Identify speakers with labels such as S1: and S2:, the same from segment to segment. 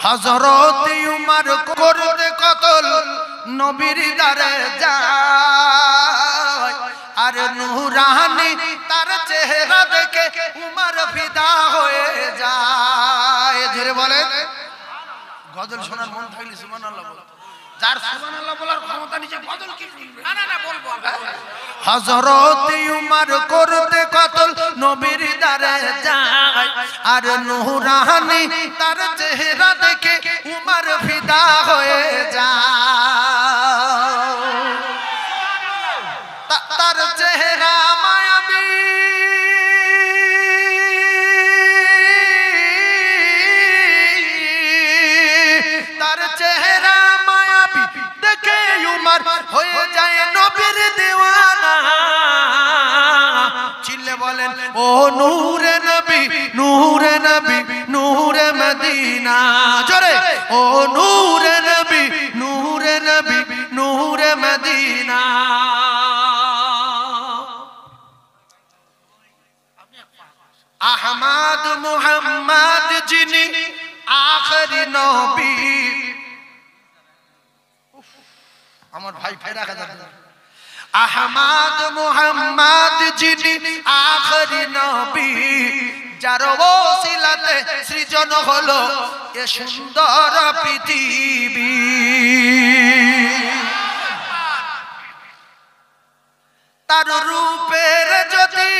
S1: হযরত উমর করতে কতল নবীর দারে যায় আর নূরানি তার চেহারা দেখে উমর ফিদা হয়ে যায়। জোরে বলেন গজল শোনার মন থাকলে সুবহানাল্লাহ বলো। যার সুবহানাল্লাহ বলার ক্ষমতা নিচে গজল কি শুনবে? না বলবো। হযরত উমর করতে কতল নবীর দারে যায় আর নূরানি তার চেহারা দেখে উমর ফিদা হয়ে যায়। তার চেহারা মায়াবী তার চেহারা মায়াবী দেখে উমর হয়ে যায় নবীর দিওয়ানা। চিল্লে বলেন ও নূরে নবী নূরে নবী নূরে মদিনা। জোরে ও নূরে নবী নূরে নবী নূরে মদিনা। আহমদ মুহাম্মদ যিনি আখরি নবী। আমার ভাই ফেরা কাজা আহমদ মুহাম্মদ যিনি আখরি নবী যার ওসিলাতে সৃজন হলো এ সুন্দর পৃথিবী। তার রূপের জ্যোতি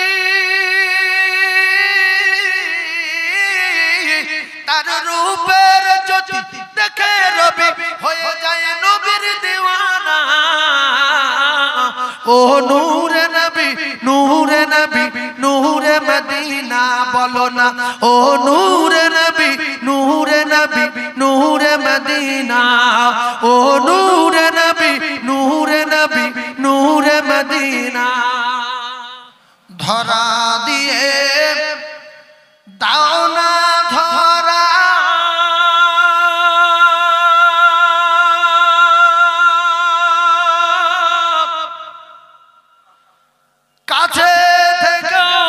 S1: তার রূপের জ্যোতি দেখে রবি হয়ে যায় নবীর দিওয়ানা। ও নূরে নবী নূরে নবী নূরে মদিনা বলো না ও নূরে নবী নূরে নবী নূরে মদিনা। ও নূরে নবী নূরে নবী নূরে মদিনা। ধরা দিয়ে দাও না ধরা কাছে থেকেও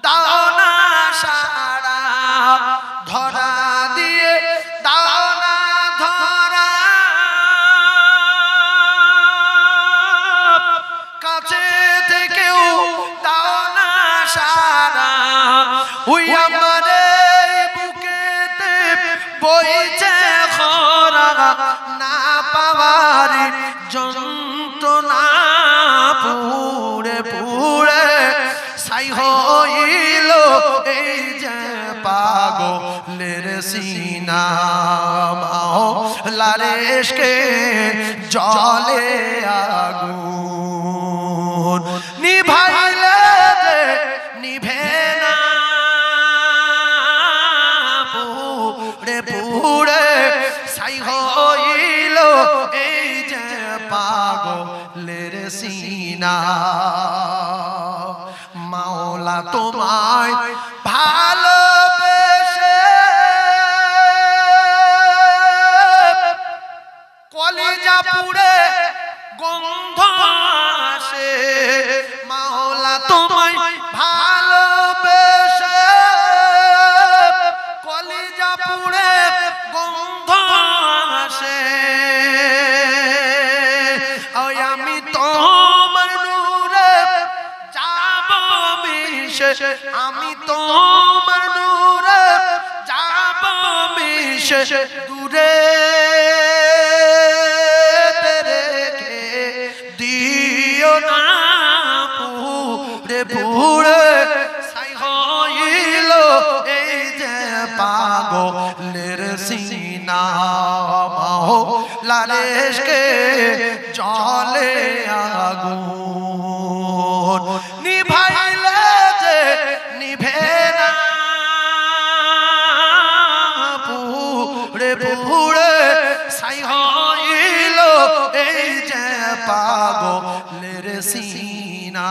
S1: দাও না সারা। ধরা দিয়ে দাও না ধরা কাছে থেকেও দাও না সারা। ওই আমার বুকেতে বইছে খরা না পাওয়ার যন্ত্রণা পুড়ে পুড়ে ছাই হইল এই যে পাগলের সিনা। মাওলার ইশকে জ্বলে আগুন নিভাইলে যে নিভে না পুড়ে পুড়ে ছাই হইল এই যে পাগলের সিনা। মাওলা তোমায় ভালোবেসে কলিজা পুড়ে গন্ধ আসে। মাওলা তোমায় ভালোবেসে কলিজা পুড়ে গন্ধ আসে। আমি তোমার নূরে যাব মিশে আমি তোমার নূরে যাব মিশে দূরে রেখে দিও না পুড়ে পুড়ে ছাই হইল এই যে পাগলের সিনা। মাওলার ইশকে জ্বলে আগুন নিভাইলে যে নিভে না পুড়ে পুড়ে ছাই হইল এই যে পাগলের সিনা।